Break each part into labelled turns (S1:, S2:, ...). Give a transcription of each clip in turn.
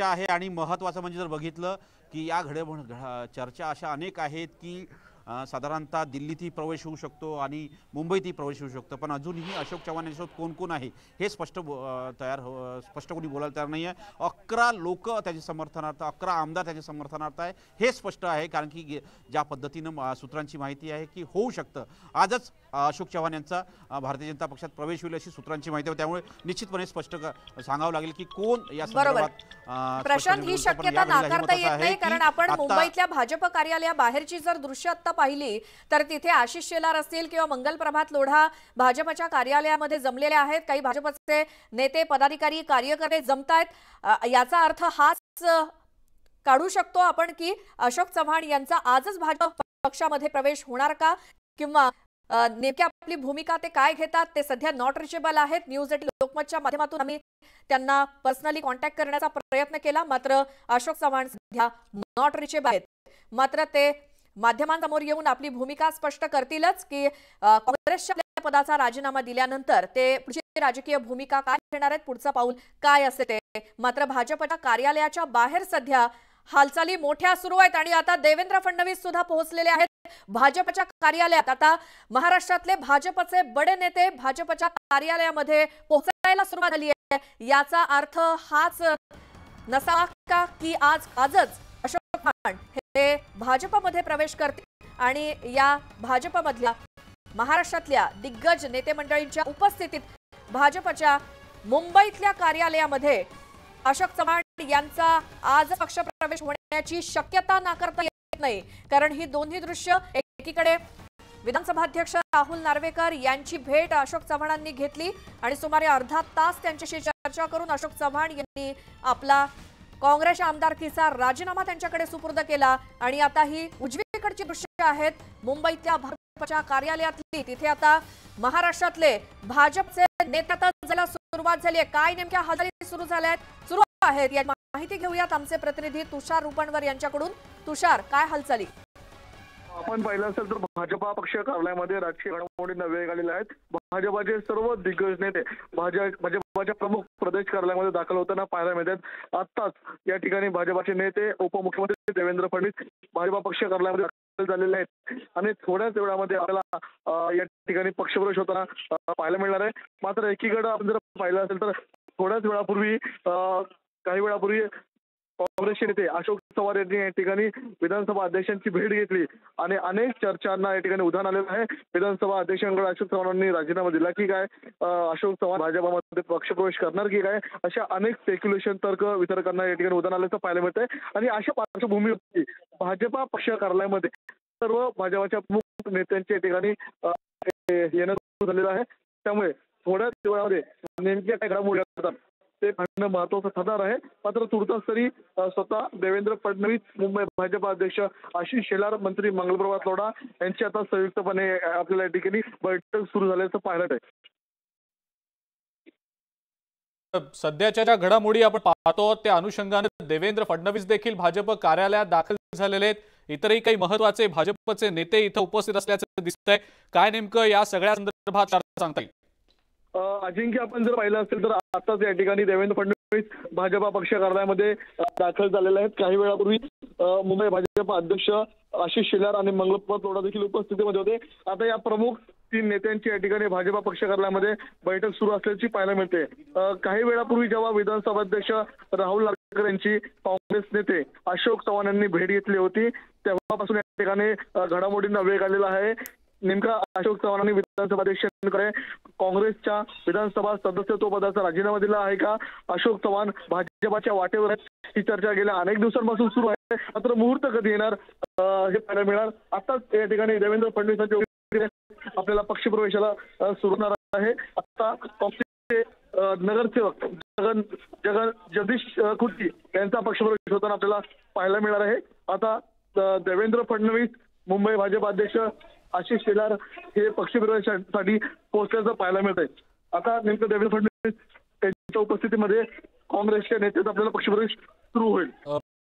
S1: आहे आणि महत्त्वाचं म्हणजे जर बघितलं की या चर्चा अशा अनेक आहेत की साधारणतः दिल्लीतही प्रवेश होऊ शकतो आणि मुंबईतही प्रवेश होऊ शकतो, पण अजूनही अशोक चव्हाण यांच्यासोबत कोण कोण आहे हे स्पष्ट कोणी बोलायला तयार नाही आहे। 11 लोक त्याच्या समर्थनार्थ, 11 आमदार त्याच्या समर्थनार्थ आहे हे स्पष्ट आहे, कारण की ज्या पद्धतीनं सूत्रांची माहिती आहे की होऊ शकतं आजच अशोक चव्हाण यांचा भारतीय जनता पक्षात प्रवेश होईल अशी सूत्रांची माहिती आहे। त्यामुळे निश्चितपणे स्पष्ट सांगावं लागेल की कोण या संदर्भात।
S2: प्रशांत, ही शक्यता नाकारता येत नाही, कारण आपण मुंबईतल्या भाजप कार्यालयाबाहेरची जर दृश्य आता पाहिली तर तिथे आशिष शेलार असतील किंवा मंगल प्रभात लोढा भाजपच्या कार्यालयामध्ये जमलेले आहेत। काही भाजपचे नेते, पदाधिकारी, कार्यकर्ते जमतायत। याचा अर्थ हाच काढू शकतो आपण की अशोक चव्हाण यांचा आजच भाजप पक्षामध्ये प्रवेश होणार का, किंवा नेमकी आपली भूमिका ते काय घेतात ते सध्या नॉट रिचेबल आहेत। न्यूज 18 लोकमतच्या माध्यमातून आम्ही त्यांना पर्सनली कॉन्टॅक्ट करण्याचा प्रयत्न केला, मात्र अशोक चव्हाण सध्या नॉट रिचेबल आहेत। मात्र ते माध्यमांसमोर येऊन आपली भूमिका स्पष्ट करतीलच की काँग्रेसच्या पदाचा राजीनामा दिल्यानंतर ते पुढची राजकीय भूमिका काय घेणार आहेत, पुढचं पाऊल काय असते ते। मात्र भाजपच्या कार्यालयाच्या बाहेर सध्या हालचाली मोठ्या सुरू आहेत आणि आता देवेंद्र फडणवीस सुद्धा पोहोचलेले आहेत भाजपच्या कार्यालयात। आता महाराष्ट्रातले भाजपचे बडे नेते भाजपच्या कार्यालयामध्ये पोहोचायला सुरुवात झाली आहे। याचा अर्थ हाच नसावा का की आजच अशोक चव्हाण हे भाजपमध्ये प्रवेश करतील आणि या भाजपमधल्या महाराष्ट्रातल्या दिग्गज नेते मंडळींच्या उपस्थितीत भाजपच्या मुंबईतल्या कार्यालयामध्ये अशोक चव्हाण यांचा आज पक्षप्रवेश होण्याची शक्यता नाकारता येत नाही, कारण ही दोन्ही दृश्य, एकीकडे विधानसभा अध्यक्ष राहुल नार्वेकर यांची भेट अशोक चव्हाणांनी घेतली आणि सुमारे अर्धा तास त्यांच्याशी चर्चा करून अशोक चव्हाण यांनी आपला काँग्रेस आमदारकीचा राजीनामा त्यांच्याकडे सुपूर्द केला आणि आता ही उजवीकडची दृश्य आहेत मुंबईतल्या भाजपच्या कार्यालयातली। तिथे आता महाराष्ट्रातले भाजपचे नेत्यातच जायला सुरुवात झाली आहे। काय नेमक्या हालचाली सुरू आहेत या माहिती घेऊयात आमचे प्रतिनिधी तुषार रुपणवर यांच्याकडून। तुषार, काय हालचाली?
S3: आपण पाहिलं असेल तर भाजपा पक्ष कार्यालयामध्ये राजकीय घडामोडींना वेग आलेला आहेत। भाजपाचे सर्व दिग्गज नेते भाजपच्या प्रमुख प्रदेश कार्यालयामध्ये दाखल होताना पाहायला मिळतात। आत्ताच या ठिकाणी भाजपचे नेते, उपमुख्यमंत्री देवेंद्र फडणवीस भाजपा पक्ष कार्यालयामध्ये दाखल झालेले आहेत आणि थोड्याच वेळामध्ये आपल्याला या ठिकाणी पक्षप्रवेश होताना पाहायला मिळणार आहे। मात्र एकीकडे आपण जर पाहिलं असेल तर थोड्याच वेळापूर्वी काही वेळापूर्वी काँग्रेसचे नेते अशोक चव्हाण यांनी या ठिकाणी विधानसभा अध्यक्षांची भेट घेतली आणि अनेक चर्चांना या ठिकाणी उधाण आलेलं आहे। विधानसभा अध्यक्षांकडे अशोक चव्हाणांनी राजीनामा दिला की काय, अशोक चव्हाण भाजपमध्ये पक्षप्रवेश करणार की काय, अशा अनेक स्पेक्युलेशन, तर्क वितर्कांना या ठिकाणी उधाण आल्याचं पाहायला मिळतंय। आणि अशा पार्श्वभूमीवरती भाजपा पक्ष कार्यालयामध्ये सर्व भाजपच्या प्रमुख नेत्यांच्या या ठिकाणी येणं सुरू झालेलं आहे। त्यामुळे थोड्याच वेळामध्ये नेमक्या काय घडामोडी होतात ते पाहणं महत्त्वाचं ठरणार आहे। मात्र तुर्तास तरी स्वतः देवेंद्र फडणवीस, मुंबई भाजपा अध्यक्ष आशिष शेलार, मंत्री मंगल प्रभात लोढा यांची आता संयुक्तपणे आपल्याला या ठिकाणी बैठक सुरू झाल्याचं पाहायला मिळतंय।
S4: सध्याच्या ज्या घडामोडी आपण पाहतो त्या अनुषंगाने देवेंद्र फडणवीस देखील भाजप कार्यालयात दाखल झालेले आहेत। इतरही काही महत्त्वाचे भाजपचे नेते इथं उपस्थित असल्याचं दिसतंय। काय नेमकं या सगळ्या संदर्भात सांगता येईल?
S3: अजिंक्य, आपण जर पाहिलं असेल तर आताच या ठिकाणी देवेंद्र फडणवीस भाजपा पक्ष कार्यालयामध्ये दाखल झालेले आहेत। काही वेळापूर्वी मुंबई भाजपा अध्यक्ष आशिष शेलार आणि मंगल प्रभात लोढा देखील उपस्थितीमध्ये होते। आता या प्रमुख 3 नेत्यांची या ठिकाणी भाजपा पक्ष कार्यालयामध्ये बैठक सुरू असल्याची पाहायला मिळते। काही वेळापूर्वी जेव्हा विधानसभा अध्यक्ष राहुल नार्वेकर यांची काँग्रेस नेते अशोक चव्हाण यांनी भेट घेतली होती, तेव्हापासून या ठिकाणी घडामोडींना वेग आलेला आहे। नेमका अशोक चव्हाणांनी विधानसभा अध्यक्षांकडे काँग्रेसच्या विधानसभा सदस्यत्व पदाचा राजीनामा दिला आहे का, अशोक चव्हाण भाजपाच्या वाटेवर आहेत, ही चर्चा गेल्या अनेक दिवसांपासून सुरू आहे। मात्र मुहूर्त कधी येणार हे पाहायला मिळणार। आताच या ठिकाणी देवेंद्र फडणवीसांच्या आपल्याला पक्षप्रवेशाला सुरू होणार आहे। आता काँग्रेसचे नगरसेवक जगदीश खुर्ची यांचा पक्षप्रवेश होताना आपल्याला पाहायला मिळणार आहे। आता देवेंद्र फडणवीस, मुंबई भाजपा अध्यक्ष आशिष शेलार हे पक्षप्रवेशासाठी पोहोचल्याचं पाहायला मिळत आहे। आता नेमकं देवेंद्र फडणवीस यांच्या उपस्थितीमध्ये काँग्रेसच्या नेत्याचा आपल्याला पक्षप्रवेश सुरू होईल।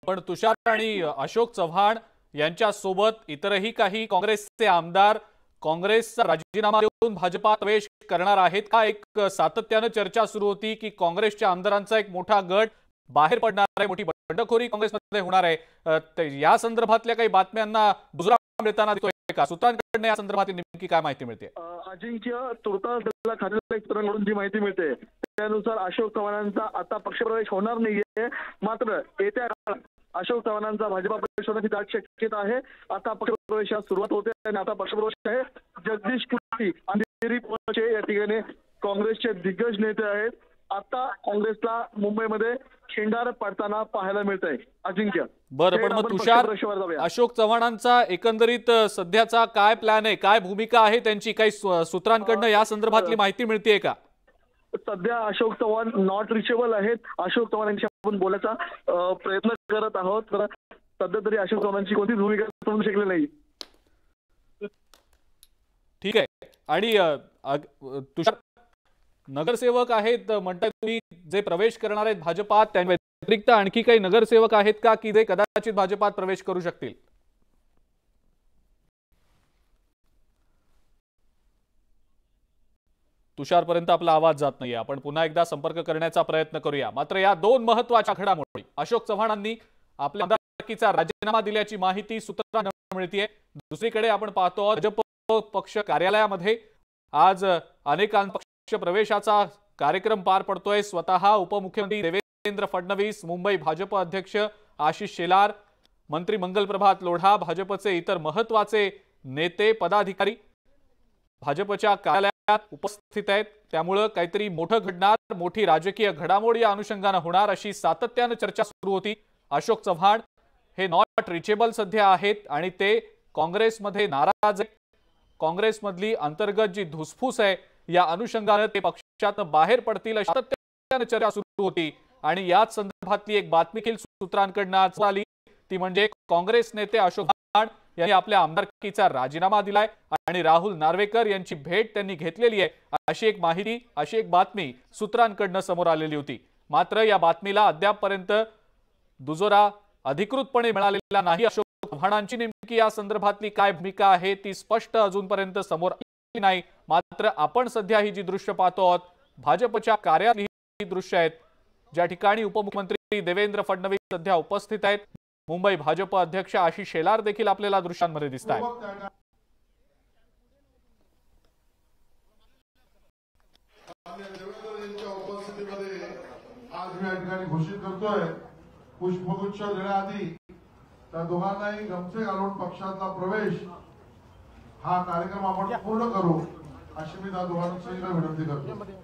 S4: पण तुषार, आणि अशोक चव्हाण यांच्या सोबत इतरही काही काँग्रेसचे आमदार काँग्रेसचा राजीनामा देऊन भाजपात प्रवेश करणार आहेत का? एक सातत्याने चर्चा सुरू होती की काँग्रेसच्या आमदारांचा एक मोठा गट बाहेर पडणार आहे, मोठी बंडखोरी काँग्रेसमध्ये होणार आहे, या संदर्भातल्या काही बातम्यांना दुसरा मिळताना दिसतोय का? सूत्रांकडून या संदर्भातील नेमकी काय माहिती मिळते?
S3: अजिंक्य, तुर्तास खात्याच्या सूत्रांकडून जी माहिती मिळते त्यानुसार अशोक चव्हाणांचा आता पक्षप्रवेश होणार नाहीये, मात्र येत्या काळात अशोक चव्हाणांचा भाजपा प्रवेश होण्याची दाट शक्यता आहे. आता पक्षप्रवेशास सुरुवात होते आणि आता पक्षप्रवेश आहे. जगदीश कुर्ती आणि दिलीप वळसे या ठिकाणी काँग्रेसचे दिग्गज नेते आहेत. आता काँग्रेसला मुंबईमध्ये खिंडार पडताना पाहायला मिळत आहे. अजिंक्य,
S4: बरं, पण मग तुषार, अशोक चव्हाणांचा एकंदरीत सध्याचा काय प्लॅन आहे, काय भूमिका आहे त्यांची, काही सूत्रांकडनं या संदर्भातली माहिती मिळतेय का?
S3: सध्या अशोक चव्हाण नॉट रिचेबल आहेत. अशोक चव्हाण यांच्याशी आपण बोलायचा प्रयत्न करत आहोत, तर सध्या तरी अशोक चव्हाणांची कोणतीच भूमिका समजू शकली नाही.
S4: ठीक आहे. आणि तुषार, नगरसेवक आहेत म्हणताय तुम्ही जे प्रवेश करणार आहेत भाजपात, त्या व्यतिरिक्त आणखी काही नगरसेवक आहेत का की जे कदाचित भाजपात प्रवेश करू शकतील? तुषारपर्यंत आपला आवाज जात नाहीये, आपण पुन्हा एकदा संपर्क करण्याचा प्रयत्न करूया. मात्र या दोन महत्वाच्या घडामोडी, अशोक चव्हाणांनी आपल्या आमदारकीचा राजीनामा दिल्याची माहिती सूत्रांना मिळतेय. दुसरीकडे आपण पाहतो भाजप पक्ष कार्यालयामध्ये आज अनेकांचा पक्ष प्रवेशाचा कार्यक्रम पार पडतोय. स्वतः उपमुख्यमंत्री देवेंद्र फडणवीस, मुंबई भाजप अध्यक्ष आशिष शेलार, मंत्री मंगल प्रभात लोढा, भाजपचे इतर महत्वाचे नेते पदाधिकारी भाजपच्या कार्यालयात उपस्थित आहेत. त्यामुळे काहीतरी मोठं घडणार, मोठी राजकीय घडामोड या अनुषंगाने होणार अशी सातत्याने चर्चा सुरू होती. अशोक चव्हाण हे नॉट रिचेबल सध्या आहेत आणि ते काँग्रेसमध्ये नाराज आहेत. काँग्रेसमधली अंतर्गत जी धुसफूस आहे या अनुषंगाने ते पक्षातून बाहेर पडतील अशी सातत्याने चर्चा सुरू होती. आणि याच संदर्भातली एक बातमी देखील सूत्रांकडून आज आली, ती म्हणजे काँग्रेस नेते अशोक चव्हाण यांनी आपल्या आमदारकीचा राजीनामा दिलाय आणि राहुल नार्वेकर यांची भेट त्यांनी घेतलेली आहे अशी एक माहिती, अशी एक बातमी सूत्रांकडून समोर आलेली होती. मात्र या बातमीला अद्यापपर्यंत दुजोरा अधिकृतपणे मिळालेला नाही. अशोक चव्हाणांची नेमकी या संदर्भातली काय भूमिका आहे ती स्पष्ट अजूनपर्यंत समोर आलेली नाही. मात्र आपण सध्या ही जी दृश्य पाहतो आहोत, भाजपच्या कार्यालयात ही दृश्य आहेत ज्या ठिकाणी उपमुख्यमंत्री देवेंद्र फडणवीस सध्या उपस्थित आहेत. मुंबई भाजप अध्यक्ष आशिष शेलार देखील आपल्याला दृश्यांमध्ये दिसत आहेत.
S5: आज मी या ठिकाणी घोषित करतोय, पुष्पगुच्छ देण्याआधी त्या दोघांनाही गमछे घालून पक्षातला प्रवेश हा कार्यक्रम आपण पूर्ण करू अशी मी त्या दोघांची विनंती करतो.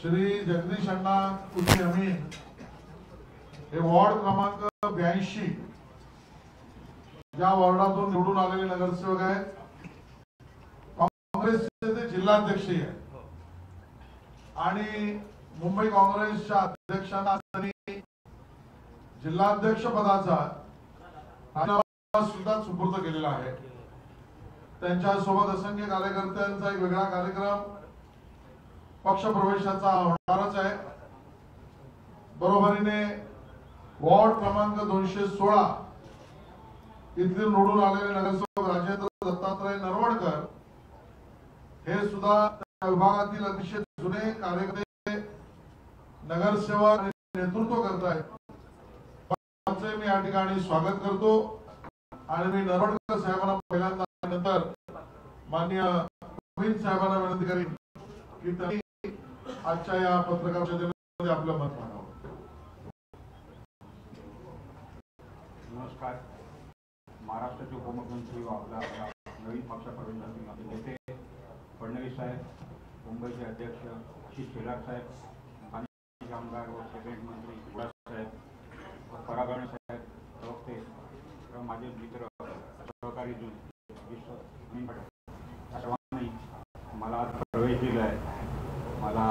S5: श्री जगदीश अण्णा कुर्ती अमीन हे वॉर्ड क्रमांक 82 ज्या वॉर्डातून निवडून आलेले नगरसेवक आहेत. काँग्रेसचे ते जिल्हाध्यक्षही आहेत आणि मुंबई काँग्रेसच्या अध्यक्षांना त्यांनी जिल्हाध्यक्ष पदाचा राजीनामा सुद्धा सुपूर्द केलेला आहे. त्यांच्यासोबत असंख्य कार्यकर्त्यांचा एक वेगळा कार्यक्रम पक्षप्रवेशाचा होणारच आहे. बरोबरीने वॉर्ड क्रमांक 216 इथले निवडून आलेले नगरसेवक राजेंद्र दत्तात्रय नरवडकर हे सुद्धा त्या विभागातील अतिशय जुने कार्यकर्ते नगरसेवक नेतृत्व करत आहेत. त्यांचे मी या ठिकाणी स्वागत करतो आणि मी नरवडकर साहेबांना पहिल्यांदा नंतर माननीय नवीन साहेबांना विनंती करीन की त्यांनी आजच्या या पत्रकार परिषदेमध्ये आपलं मत मांडावं.
S6: नमस्कार. महाराष्ट्राचे उपमुख्यमंत्री आपला नवीन पक्षप्रवेशाचे नेते फडणवीस साहेब, मुंबईचे अध्यक्ष आशिष शेलार साहेब, ठाण्याचे आमदार व कॅबिनेट मंत्री गुडा साहेब, परागणे साहेब, प्रवक्ते, माझे मित्र सहकारी सर्वांनी मला आज प्रवेश दिला आहे, मला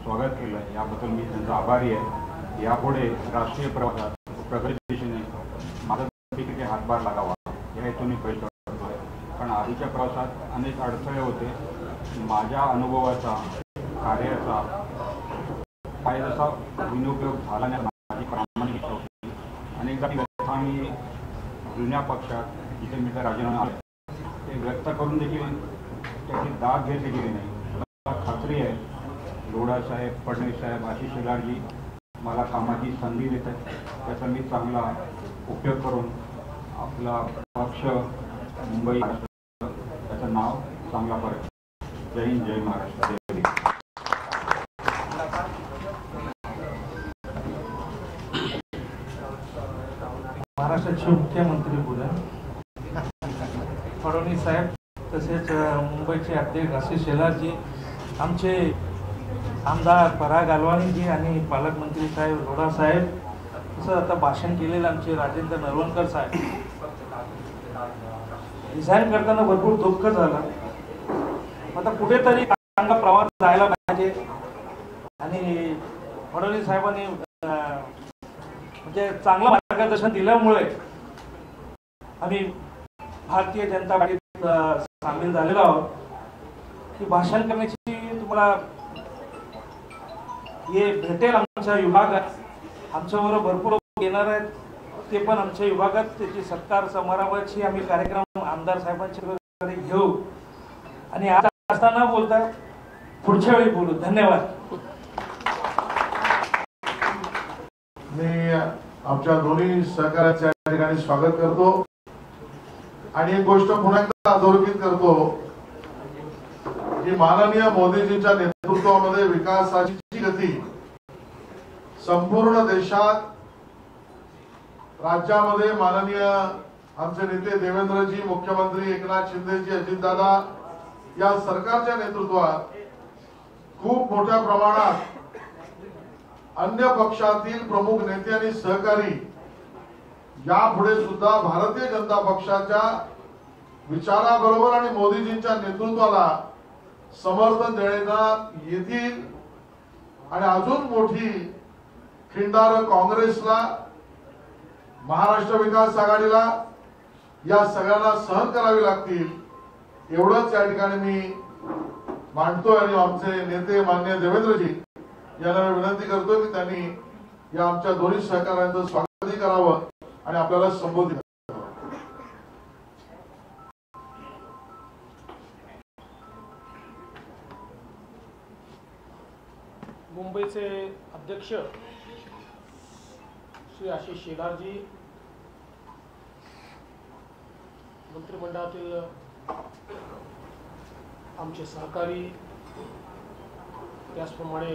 S6: स्वागत केलं आहे, याबद्दल मी त्यांचा आभारी आहे. यापुढे राष्ट्रीय प्रवासात प्रगती दिशेने माझा देखील हातभार लागावा या आधीच्या प्रवासात अनेक अडथळे होते. माझ्या अनुभवाचा कार्याचा काय जसा विनियोग झाला नाही माझी प्रामाणिकता होती. अनेकदा ती व्यथा मी जुन्या पक्षात जिथे मी त्या राजीनामा आले ते व्यक्त करून देखील त्याची दाद घेतली गेली नाही. मला खात्री आहे लोढा साहेब, फडणवीस साहेब, आशिष शेलारजी मला कामाची संधी देत आहेत. त्याचा मी चांगला उपयोग करून आपला पक्ष मुंबई त्याचं नाव चांगला करेल. जय हिंद, जय महाराष्ट्र.
S7: महाराष्ट्राचे मुख्यमंत्री बोला फडणवीस साहेब, तसेच मुंबईचे अध्यक्ष आशिष शेलारजी, आमचे आमदार पराग अल्वानीजी आणि पालकमंत्री साहेब लोढा साहेब, तसं आता भाषण केलेलं आमचे राजेंद्र नरवणकर साहेब. रिझाईन करताना भरपूर दुःख झालं. आता कुठेतरी चांगला प्रवास जायला पाहिजे आणि फडणवीस साहेबांनी म्हणजे चांगलं मार्गदर्शन दिल्यामुळे आम्ही भारतीय जनता पार्टीत सामील झालेलो आहोत. की भाषण करण्याची तुम्हाला हे भेटेल आमच्या विभागात. आमच्याबरोबर भरपूर लोक येणार आहेत, ते पण आमच्या विभागात त्याची सत्कार समारंभाची आम्ही कार्यक्रम आमदार साहेबांच्या घेऊ आणि आज असताना बोलता पुढच्या वेळी बोलू. धन्यवाद.
S5: मी आमच्या दोन्ही सहकार्याच्या ठिकाणी स्वागत करतो आणि एक गोष्ट पुन्हा एकदा अधोरेखित करतो की माननीय मोदीजींच्या नेतृत्वामध्ये विकासाची गती संपूर्ण देशात, राज्यामध्ये माननीय आमचे नेते देवेंद्रजी, मुख्यमंत्री एकनाथ शिंदेजी, अजितदादा या सरकारच्या नेतृत्वात खूप मोठ्या प्रमाणात अन्य पक्षातील प्रमुख नेते आणि सहकारी यापुढे सुद्धा भारतीय जनता पक्षाच्या विचाराबरोबर आणि मोदीजींच्या नेतृत्वाला समर्थन देण्यात येतील आणि अजून मोठी खिंडार काँग्रेसला, महाराष्ट्र विकास आघाडीला या सगळ्यांना सहन करावी लागतील. एवढंच या ठिकाणी मी मांडतोय आणि आमचे नेते माननीय देवेंद्रजी यांना विनंती करतो की त्यांनी या आमच्या दोन्ही सहकार्यांचं स्वागत करावं आणि आपल्याला संबोधित करावं.
S8: मुंबईचे अध्यक्ष श्री आशिष शेलारजी, मंत्रिमंडळातील आमचे सहकारी, त्याचप्रमाणे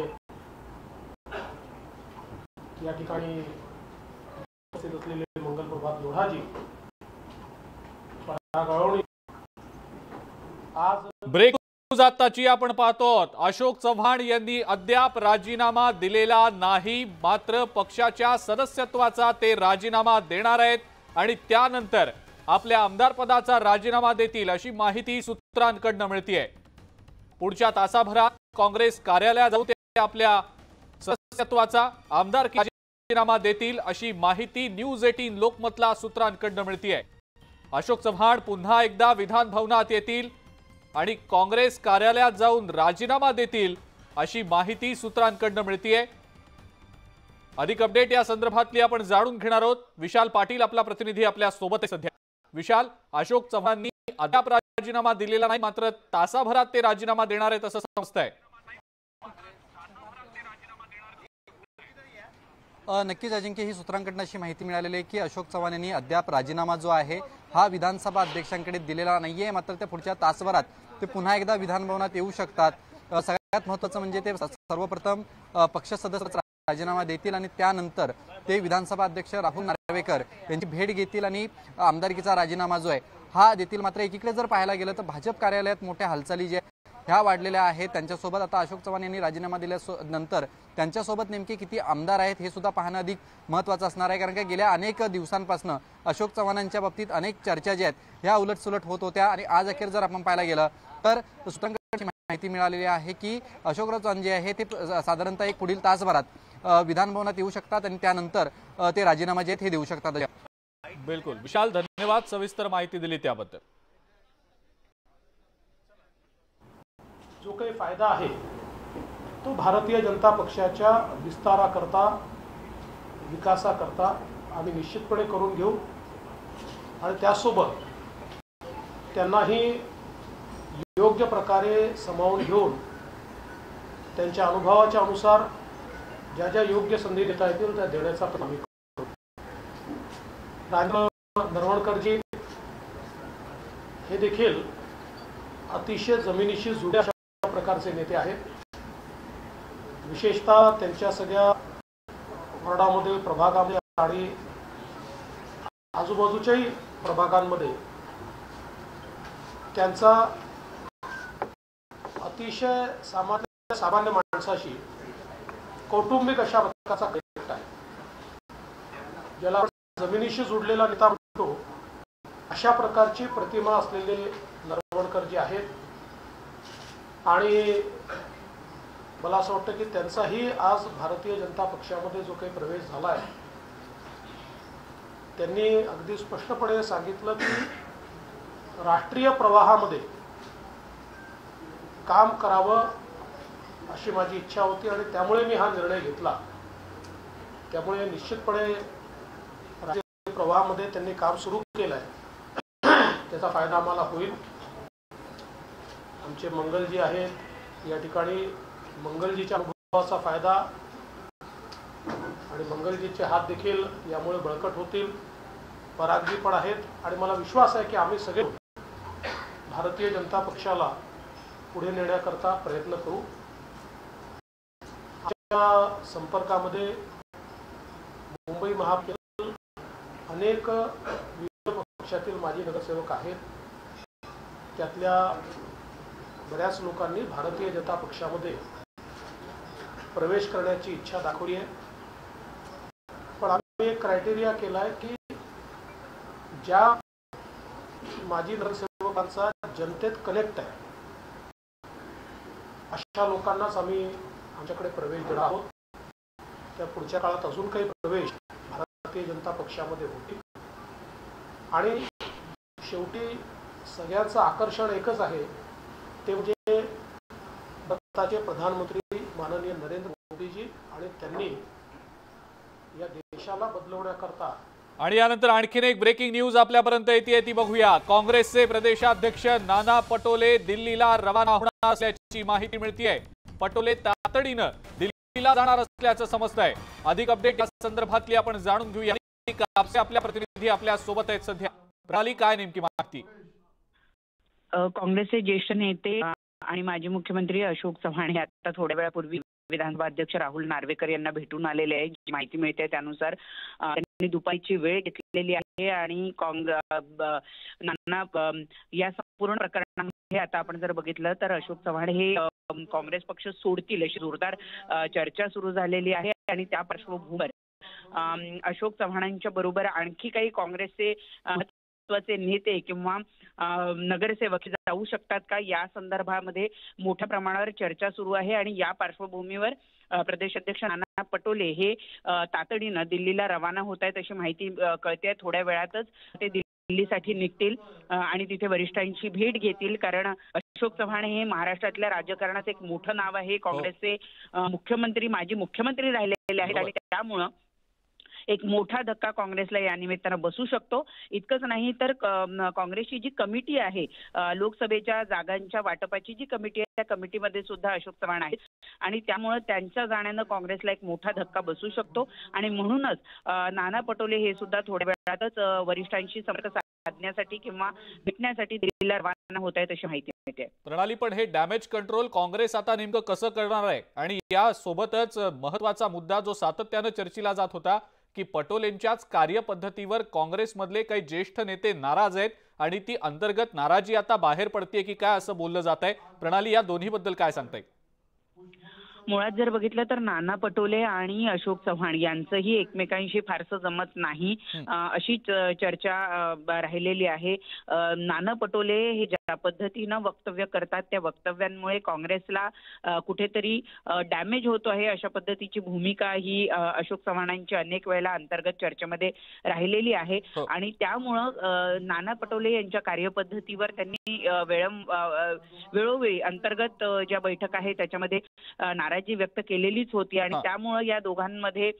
S8: या ठिकाणी उपस्थित असलेले मंगलप्रभात लोढाजी, पराग अळवणी. आज
S4: ब्रेक आताची आपण पाहतो. अशोक चव्हाण यांनी अद्याप राजीनामा दिलेला नाही, मात्र पक्षाच्या सदस्यत्वाचा ते राजीनामा देणार आहेत आणि त्यानंतर आपल्या आमदार पदाचा राजीनामा देतील अशी माहिती सूत्रांकडून मिळतेय. पुढच्या तासाभरात काँग्रेस कार्यालयात जाऊन ते आपल्या सदस्यत्वाचा आमदारकी राजीनामा देतील अशी माहिती न्यूज 18 लोकमतला सूत्रांकडून मिळतेय. अशोक चव्हाण पुन्हा एकदा विधान भवनात येतील आणि काँग्रेस कार्यालयात जाऊन राजीनामा देतील अशी माहिती सूत्रांकडून मिळतेय. अधिक अपडेट या संदर्भातली आपण जाणून घेणार आहोत. विशाल पाटील आपला प्रतिनिधी आपल्या सोबत आहे सध्या. विशाल, अशोक चव्हाणांनी अद्याप राजीनामा दिलेला नाही, मात्र तासाभरात ते राजीनामा देणार आहेत असं समजतंय.
S9: नक्कीच अजिंक्य, ही सूत्रांकडून अशी माहिती मिळालेली आहे की अशोक चव्हाण यांनी अद्याप राजीनामा जो आहे हा विधानसभा अध्यक्षांकडे दिलेला नाहीये, मात्र ते पुढच्या तासभरात ते पुन्हा एकदा विधान भवनात येऊ शकतात. सगळ्यात महत्त्वाचं म्हणजे ते सर्वप्रथम पक्ष सदस्याचा राजीनामा देतील आणि त्यानंतर ते विधानसभा अध्यक्ष राहुल नार्वेकर यांची भेट घेतील आणि आमदारकीचा राजीनामा जो आहे हा देतील. मात्र एकीकडे जर पाहायला गेलं तर भाजप कार्यालयात मोठ्या हालचाली ज्या ह्या वाढलेल्या आहेत. त्यांच्यासोबत आता अशोक चव्हाण यांनी राजीनामा दिल्यानंतर त्यांच्यासोबत नेमके किती आमदार आहेत हे सुद्धा पाहणं अधिक महत्त्वाचं असणार आहे, कारण की गेल्या अनेक दिवसांपासून अशोक चव्हाणांच्या बाबतीत अनेक चर्चा ज्या आहेत ह्या उलटसुलट होत होत्या आणि आज अखेर जर आपण पाहायला गेलं तर सूत्रांकडून माहिती मिळालेली आहे की अशोकराव चव्हाण जे आहे ते साधारणतः एक पुढील तासभरात विधान भवनात येऊ शकतात आणि त्यानंतर ते राजीनामा जे आहेत हे देऊ शकतात.
S4: बिलकुल विशाल, धन्यवाद सविस्तर माहिती दिली त्याबद्दल.
S8: जो काही फायदा आहे तो भारतीय जनता पक्षाच्या विस्ताराकरता, विकासाकरता आम्ही निश्चितपणे करून घेऊ आणि त्यासोबत त्यांनाही योग्य प्रकारे सामावून घेऊन त्यांच्या अनुभवाच्या अनुसार ज्या ज्या योग्य संधी देता येतील त्या देण्याचा प्रयत्न आम्ही करू. राजेंद्र नरवणकरजी हे देखील अतिशय जमिनीशी जुळ्या अशा प्रकारचे नेते आहेत. विशेषतः त्यांच्या सगळ्या वॉर्डामध्ये, प्रभागामध्ये आणि आजूबाजूच्याही प्रभागांमध्ये त्यांचा अतिशय सामान्य माणसाशी कौटुंबिक अशा प्रकारचा कनेक्ट आहे. ज्याला जमिनीशी जुडलेला नेता म्हणतो अशा प्रकारची प्रतिमा असलेले नरवणकर जे आहेत. आणि मला असं वाटतं की त्यांचाही आज भारतीय जनता पक्षामध्ये जो काही प्रवेश झाला आहे त्यांनी अगदी स्पष्टपणे सांगितलं की राष्ट्रीय प्रवाहामध्ये काम करावं अशी माझी इच्छा होती आणि त्यामुळे मी हा निर्णय घेतला. त्यामुळे निश्चितपणे राष्ट्रीय प्रवाहामध्ये त्यांनी काम सुरू केलं आहे. त्याचा फायदा आम्हाला होईल. आमचे मंगलजी आहेत या ठिकाणी, मंगलजीच्या अनुभवाचा फायदा आणि मंगलजीचे हात देखील यामुळे बळकट होतील. परागजी पण आहेत आणि मला विश्वास आहे की आम्ही सगळे भारतीय जनता पक्षाला पुढे नेण्याकरता प्रयत्न करू. आमच्या संपर्कामध्ये मुंबई महापालिकेतील अनेक विविध पक्षातील माजी नगरसेवक आहेत. त्यातल्या बऱ्याच लोकांनी भारतीय जनता पक्षामध्ये प्रवेश करण्याची इच्छा दाखवली आहे. पण आम्ही एक क्रायटेरिया केला आहे की ज्या माजी नगरसेवकांचा जनतेत कनेक्ट आहे अशा लोकांनाच आम्ही आमच्याकडे प्रवेश देणार आहोत. त्या पुढच्या काळात अजून काही प्रवेश भारतीय जनता पक्षामध्ये होतील. आणि शेवटी सगळ्यांचं आकर्षण एकच आहे, ते म्हणजे भारताचे प्रधानमंत्री माननीय नरेंद्र मोदीजी आणि त्यांनी या देशाला बदलवण्याकरता.
S4: आणि यानंतर आणखीन एक ब्रेकिंग न्यूज आपल्यापर्यंत येते, ती बघूया. काँग्रेसचे प्रदेशाध्यक्ष नाना पटोले दिल्लीला रवाना होणार असल्याची माहिती मिळतेय. पटोले तातडीनं दिल्लीला जाणार असल्याचं समजतंय. अधिक अपडेट या संदर्भातली आपण जाणून घेऊया. आपल्या प्रतिनिधी आपल्या सोबत आहेत सध्या. प्रणाली, काय नेमकी माहिती?
S10: काँग्रेसचे ज्येष्ठ नेते आणि माजी मुख्यमंत्री अशोक चव्हाण हे आता थोड्या वेळापूर्वी विधानसभा अध्यक्ष राहुल नार्वेकर यांना भेटून आलेले आहे. जी माहिती मिळते त्यानुसार त्यांनी दुपारची वेळ घेतलेली आहे आणि नाना या संपूर्ण प्रकरणामध्ये आता आपण जर बघितलं तर अशोक चव्हाण हे काँग्रेस पक्ष सोडतील अशी जोरदार चर्चा सुरू झालेली आहे. आणि त्या पार्श्वभूमीवर अशोक चव्हाणांच्या बरोबर आणखी काही काँग्रेसचे महत्त्वाचे नेते किंवा नगरसेवक जाऊ शकतात का, या संदर्भामध्ये मोठ्या प्रमाणावर चर्चा सुरू आहे. आणि या पार्श्वभूमीवर प्रदेशाध्यक्ष नाना पटोले हे तातडीनं दिल्लीला रवाना होत आहेत अशी माहिती कळते. थोड्या वेळातच ते दिल्लीसाठी निघतील आणि तिथे वरिष्ठांची भेट घेतील. कारण अशोक चव्हाण हे महाराष्ट्रातल्या राजकारणात एक मोठं नाव आहे. काँग्रेसचे मुख्यमंत्री, माजी मुख्यमंत्री राहिलेले आहेत आणि त्यामुळं एक मोठा धक्का काँग्रेसला या निमित्तानं बसू शकतो. इतकंच नाही तर काँग्रेसची जी कमिटी आहे, लोकसभेच्या जागांच्या वाटपाची जी कमिटी आहे, त्या कमिटीमध्ये सुद्धा अशोक चव्हाण आहेत आणि त्यामुळे त्यांच्या जाण्यानं काँग्रेसला एक मोठा धक्का बसू शकतो. आणि म्हणूनच नाना पटोले हे सुद्धा थोड्या वेळातच वरिष्ठांशी संपर्क साधण्यासाठी किंवा भेटण्यासाठी दिल्लीला रवाना होत आहेत अशी माहिती मिळते.
S4: प्रणाली, पण हे डॅमेज कंट्रोल काँग्रेस आता नेमकं कसं करणार आहे? आणि या सोबतच महत्वाचा मुद्दा जो सातत्यानं चर्चेला जात होता की पटोलेंच्याच कार्यपद्धतीवर काँग्रेसमधले काही ज्येष्ठ नेते नाराज आहेत आणि ती अंतर्गत नाराजी आता बाहेर पडते की काय असं बोललं जात आहे. प्रणाली, या दोन्हीबद्दल काय सांगताय?
S10: मुळात जर बघितलं तर नाना पटोले आणि अशोक चव्हाण यांचंही एकमेकांशी फारसं जमत नाही अशी चर्चा राहिलेली आहे. नाना पटोले हे पद्धतीनं वक्तव्य करतात त्या वक्तव्यांमुळे काँग्रेसला कुठेतरी डॅमेज होतो आहे अशा पद्धतीची भूमिका ही अशोक चव्हाणांची अनेक वेळेला अंतर्गत चर्चेमध्ये राहिलेली आहे आणि त्यामुळं नाना पटोले यांच्या कार्यपद्धतीवर त्यांनी वेळोवेळी अंतर्गत ज्या बैठक आहे त्याच्यामध्ये नाराजी व्यक्त केलेलीच होती आणि त्यामुळं या दोघांमध्ये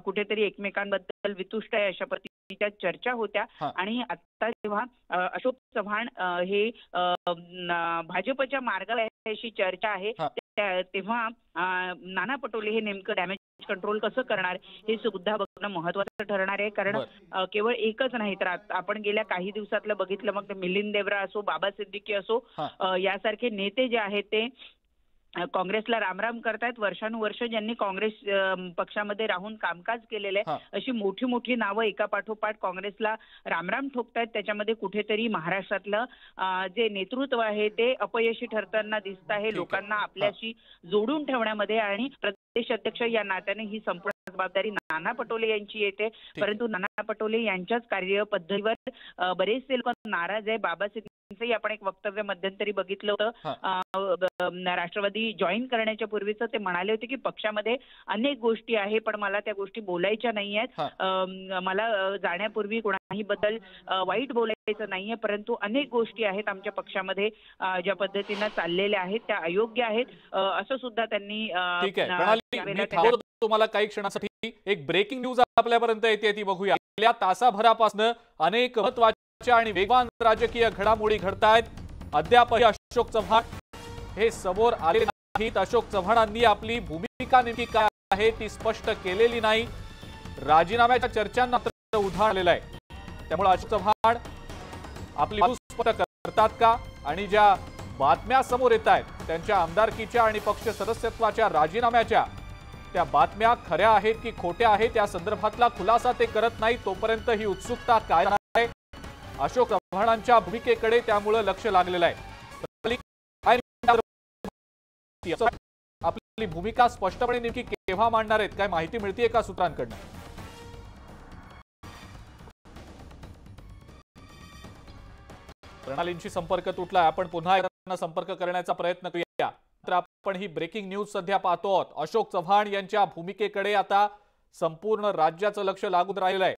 S10: कुठेतरी एकमेकांबद्दल वितुष्ट आहे अशा पद्धतीच्या चर्चा होत्या आणि आता जेव्हा अशोक चव्हाण हे भाजपच्या मार्गावर आहे अशी चर्चा आहे तेव्हा नाना पटोले हे नेमकं डॅमेज कंट्रोल कसं करणार हे सुद्धा बघणं महत्वाचं ठरणार आहे कारण केवळ एकच नाही तर आपण गेल्या काही दिवसातलं बघितलं मग मिलिंद देवरा असो बाबा सिद्दीकी असो यासारखे नेते जे आहेत ते काँग्रेसला रामराम करतायत वर्षानुवर्ष ज्यांनी काँग्रेस पक्षामध्ये राहून कामकाज केलेलं आहे अशी मोठी मोठी नावं एका पाठोपाठ काँग्रेसला रामराम ठोकतायत त्याच्यामध्ये कुठेतरी महाराष्ट्रातलं जे नेतृत्व आहे ते अपयशी ठरताना दिसत आहे लोकांना आपल्याशी जोडून ठेवण्यामध्ये आणि प्रदेश अध्यक्ष या नात्याने ही संपूर्ण जबाबदारी नाना पटोले यांची येते परंतु नाना पटोले यांच्याच कार्यपद्धतीवर बरेचसे लोक नाराज आहे बाबा सिद्दीकींचंही आपण एक वक्तव्य मध्यंतरी बघितलं होतं राष्ट्रवादी जॉईन करण्याच्या पूर्वीच ते म्हणाले होते की पक्षामध्ये अनेक गोष्टी आहे पण मला त्या गोष्टी बोलायच्या नाही आहेत मला जाण्यापूर्वी कोणाही बद्दल वाईट बोलायचं नाहीये परंतु अनेक गोष्टी आहेत आमच्या पक्षामध्ये ज्या पद्धतीनं चाललेल्या आहेत त्या अयोग्य आहेत असं सुद्धा त्यांनी
S4: तुम्हाला काही क्षणासाठी एक ब्रेकिंग न्यूज आपल्यापर्यंत येते ती बघूया गेल्या तासाभरापासून अनेक महत्त्वाच्या आणि वेगवान राजकीय घडामोडी घडतायत अद्यापही अशोक चव्हाण हे समोर आले नाहीत अशोक चव्हाणांनी आपली भूमिका नेमकी काय आहे ती स्पष्ट केलेली नाही राजीनाम्याच्या चर्चांना उधाण आलेलं आहे त्यामुळे अशोक चव्हाण आपली बाजू स्पष्ट करतात का आणि ज्या बातम्या समोर येत आहेत त्यांच्या आमदारकीच्या आणि पक्ष सदस्यत्वाच्या राजीनाम्याच्या त्या बातम्या खऱ्या आहेत की खोट्या आहेत त्या संदर्भातला खुलासा ते करत नाही तोपर्यंत ही उत्सुकता काय आहे अशोक चव्हाणांच्या भूमिकेकडे त्यामुळे लक्ष लागलेलं आहे आपली भूमिका स्पष्टपणे नेमकी केव्हा मांडणार आहेत काय माहिती मिळतेय का सूत्रांकडून प्रणालींशी संपर्क तुटला आपण पुन्हा एकदा संपर्क करण्याचा प्रयत्न करूया तर आपण ही ब्रेकिंग न्यूज सध्या पाहतो आहोत अशोक चव्हाण यांच्या भूमिकेकडे आता संपूर्ण राज्याचं लक्ष लागून राहिलं आहे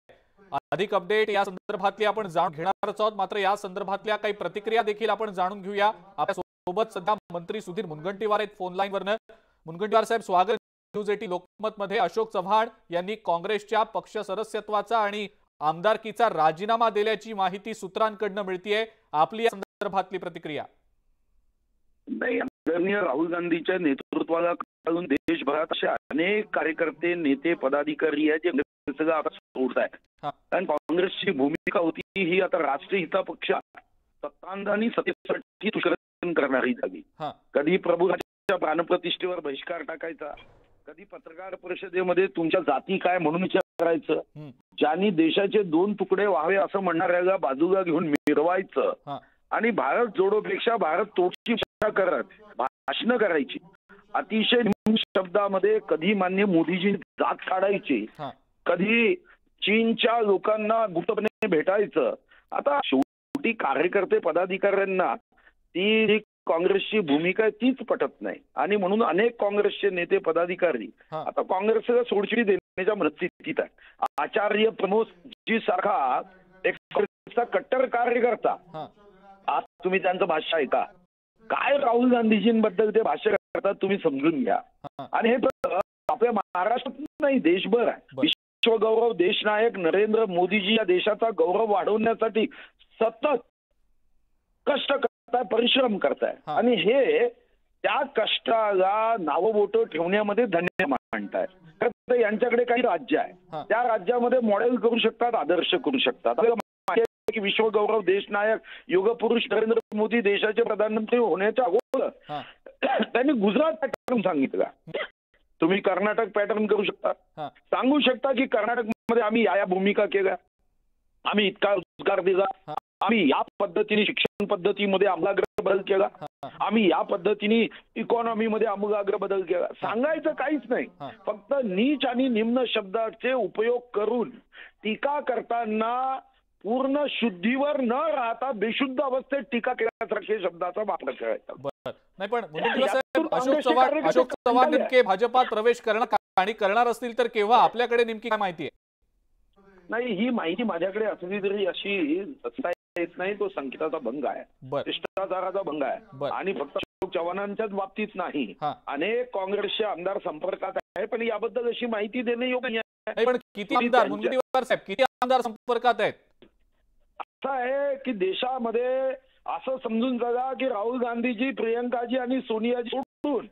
S4: अधिक अपडेट या संदर्भातली आपण जाणून घेणारच आहोत मात्र या संदर्भातल्या काही प्रतिक्रिया देखील आपण जाणून घेऊया आपल्या सोबत सध्या मंत्री सुधीर मुनगंटीवार आहेत फोन लाईन वरनं मुनगंटीवार साहेब स्वागत न्यूज 18 लोकमत मध्ये अशोक चव्हाण यांनी काँग्रेसच्या पक्ष सदस्यत्वाचा आणि आमदारकीचा राजीनामा दिल्याची माहिती सूत्रांकडून मिळतीये आपली या संदर्भातली प्रतिक्रिया
S11: नाही आदरणीय राहुल गांधीच्या नेतृत्वाला काढून देशभरात असे अनेक कार्यकर्ते नेते पदाधिकारी आहेत जे सगळं आता सोडत आहेत कारण काँग्रेसची भूमिका होती ही आता राष्ट्रीय हितापक्ष सत्तांधानी सत्तेसाठी तुष्करण करणारी झाली कधी प्रभूच्या प्राणप्रतिष्ठेवर बहिष्कार टाकायचा कधी पत्रकार परिषदेमध्ये तुमच्या जाती काय म्हणून विचारायचं ज्यांनी देशाचे 2 तुकडे व्हावे असं म्हणणाऱ्याला बाजूला घेऊन मिरवायचं आणि भारत जोडोपेक्षा भारत तोडची भाषा करत भाषणं करायची अतिशय शब्दामध्ये कधी मान्य मोदीजी जात काढायची कधी चीनच्या लोकांना गुप्तपणे भेटायचं आता शेवटी कार्यकर्ते पदाधिकाऱ्यांना ती काँग्रेसची भूमिका आहे तीच पटत नाही आणि म्हणून अनेक काँग्रेसचे नेते पदाधिकारी आता काँग्रेसला सोडचिडी देण्याच्या मनस्थितीत आहे आचार्य प्रमोदजी सारखा एक काँग्रेसचा कट्टर कार्यकर्ता आज तुम्ही त्यांचं भाष्य ऐका काय राहुल गांधीजींबद्दल ते भाष्य करतात तुम्ही समजून घ्या आणि हे आपल्या महाराष्ट्रात नाही देशभर आहे विश्वगौरव देशनायक नरेंद्र मोदीजी या देशाचा गौरव वाढवण्यासाठी सतत कष्ट करताय परिश्रम करताय आणि हे त्या कष्टाला नावबोटं ठेवण्यामध्ये धन्य मानताय तर यांच्याकडे काही राज्य आहे त्या राज्यामध्ये मॉडेल करू शकतात आदर्श करू शकतात की विश्वगौरव देशनायक युगपुरुष नरेंद्र मोदी देशाचे प्रधानमंत्री होण्याच्या अगोदर त्यांनी गुजरात पॅटर्न सांगितला तुम्ही कर्नाटक पॅटर्न करू शकता सांगू शकता की कर्नाटकमध्ये आम्ही या भूमिका केल्या आम्ही इतका रोजगार दिला आम्ही या पद्धतीने शिक्षण पद्धतीमध्ये आमूलाग्र बदल केला आम्ही या पद्धतीने इकॉनॉमीमध्ये आमूलाग्र बदल केला सांगायचं काहीच नाही फक्त नीच आणि निम्न शब्दाचे उपयोग करून टीका करताना पूर्ण शुद्धीवर न राहता बेशुद्ध अवस्थेत टीका केल्यासारखे शब्दाचा वापर करायचा.
S4: बरं, नाही पण मुनगंटीवार साहेब, अशोक चव्हाण नेमके भाजपात प्रवेश करणार असतील तर केव्हा, आपल्याकडे नेमकी काय माहिती आहे?
S11: नाही, ही माहिती माझ्याकडे असली तरी अशी असता येत नाही. तो संकेताचा भंग आहे, शिष्टाचाराचा भंग आहे. आणि फक्त अशोक चव्हाणांच्याच बाबतीत नाही, अनेक काँग्रेसचे आमदार संपर्कात आहे, पण याबद्दल अशी माहिती देणे योग्य नाही.
S4: पण किती आमदार, मुनगंटीवार साहेब, किती आमदार संपर्कात आहेत?
S11: असं आहे की देशामध्ये असं समजून बघा की राहुल गांधीजी, प्रियंकाजी आणि सोनियाजी सोडून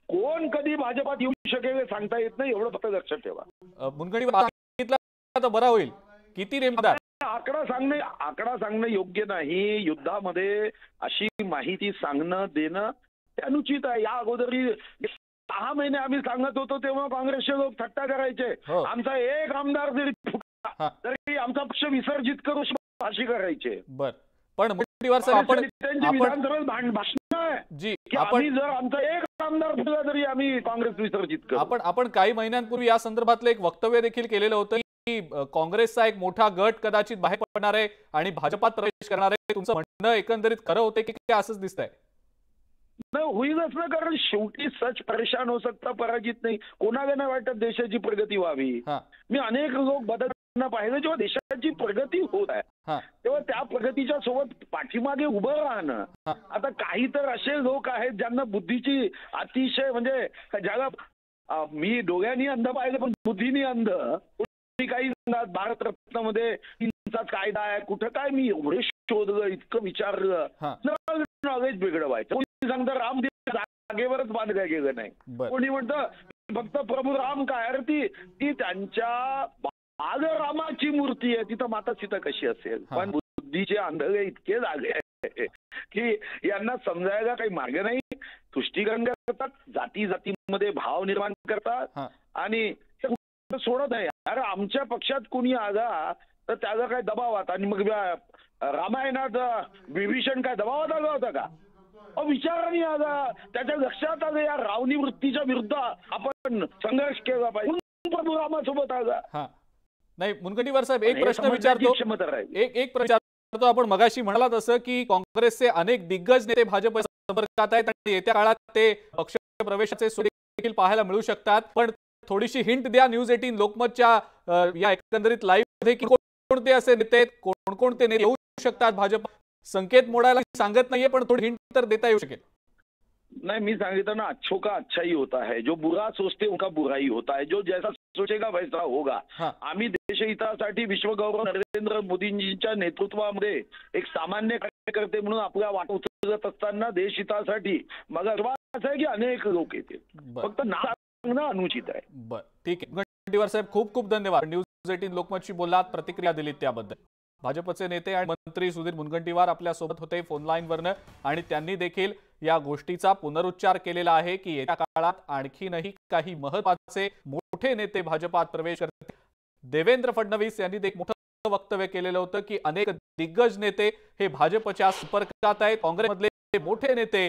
S11: कोण कधी भाजपात येऊ शकेल हे सांगता येत नाही, एवढं फक्त लक्षात ठेवा.
S4: मुनगंटीवार सांगितलं तर बरं होईल. किती नेमदार?
S11: आकडा सांगणं योग्य नाही. युद्धामध्ये अशी माहिती सांगणं देणं ते अनुचित आहे. या अगोदरी 6 महिने आम्ही सांगत होतो तेव्हा काँग्रेसचे लोक थट्टा करायचे. आमचा एक आमदार जरी फुटला तरी आमचा पक्ष विसर्जित करू अशी करायचे.
S4: बर, पण मुनगंटीवार साहेब,
S11: विधानसभेत भाषण आहे की आम्ही जर आमचा एक आमदार फुटला तरी आम्ही काँग्रेस विसर्जित करू.
S4: आपण काही महिन्यांपूर्वी या संदर्भातलं एक वक्तव्य देखील केलेलं होतं की काँग्रेसचा एक मोठा गट कदाचित बाहेर पडणार आहे आणि भाजपात प्रवेश करणार आहे. तुमचं म्हणणं एकंदरीत खरं होते की काय असंच दिसतंय?
S11: नाही, होईलच ना, कारण शेवटी सच परेशान हो सकता पराजित नाही. कोणाला नाही वाटत देशाची प्रगती व्हावी. मी अनेक लोक बदलताना पाहिलं, जेव्हा देशाची प्रगती होत आहे तेव्हा त्या प्रगतीच्या सोबत पाठीमागे उभं राहणं. आता काही तर असे लोक आहेत ज्यांना बुद्धीची अतिशय, म्हणजे ज्याला मी डोळ्यांनी अंध पाहिलं पण बुद्धीनी अंध. काही भारतरत्नामध्ये 3चा कायदा आहे, कुठं काय, मी एवढे शोधलं, इतकं विचारलं, नॉलेज बिघडवायचं. कोणी सांगतं राम जागेवरच बांधल्या गेलं नाही, कोणी म्हणतं फक्त प्रभू राम काय, अरे ती त्यांच्या बालरामाची मूर्ती आहे, तिथं माता सीता कशी असेल. पण बुद्धीचे आंधळे इतके झाले की यांना समजायला काही मार्ग नाही. तुष्टीकरण करतात, जातीमध्ये भाव निर्माण करतात आणि सोडत आहे. अरे आमच्या पक्षात कुणी आला तर त्याचा काय दबाव आता, आणि मग रामायणात विभीषण काय दबावात आला होता का? विचाराने आला, त्याच्या लक्षात आलं या रावणी वृत्तीच्या विरुद्ध आपण संघर्ष केला पाहिजे, प्रभू रामासोबत आला.
S4: नाही मुनगंटीवार साहेब, एक प्रश्न विचारतो, एक प्रश्न विचारतो. आपण मगाशी म्हणाला तसं की काँग्रेसचे अनेक दिग्गज नेते भाजप संपर्कात आहेत आणि येत्या काळात ते पक्ष प्रवेशाचे देखील पाहायला मिळू शकतात. पण थोडीशी हिंट द्या न्यूज 18 लोकमतच्या या एकंदरीत लाईव्ह मध्ये की कोणते असे नेते आहेत, कोणकोणते नेते येऊ शकतात भाजप? संकेत मोडायला सांगत नाहीये, पण थोडी हिंट तर देता येऊ शकेल.
S11: नहीं, मी सांगितलं ना, अच्छों का अच्छा ही होता है, जो बुरा सोचते उनका बुरा ही होता है, जो जैसा सोचेगा वैसा होगा. आम्ही देशहितासाठी विश्वगौरव नरेंद्र मोदींच्या नेतृत्वामध्ये एक सामान्य कार्यकर्ते म्हणून आपल्या वाट उचलत असताना देशहितासाठी मला विश्वास आहे की अनेक लोक येतील. फक्त नाव सांगणं अनुचित आहे.
S4: बरं, ठीक आहे. मुनगंटीवार साहेब, खूप खूप धन्यवाद. न्यूज 18 लोकमतशी बोललात, प्रतिक्रिया दिलीत त्याबद्दल. भाजपचे नेते आणि मंत्री सुधीर मुनगंटीवार आपल्या सोबत होते फोन लाईनवरनं आणि त्यांनी देखील या गोष्टीचा पुनरुच्चार केलेला आहे की येत्या काळात आणखीनही काही महत्त्वाचे मोठे नेते भाजपात प्रवेश करतील. देवेंद्र फडणवीस यांनी एक मोठं वक्तव्य केलेलं होतं की अनेक दिग्गज नेते हे भाजपच्या संपर्कात आहेत. काँग्रेसमधले मोठे नेते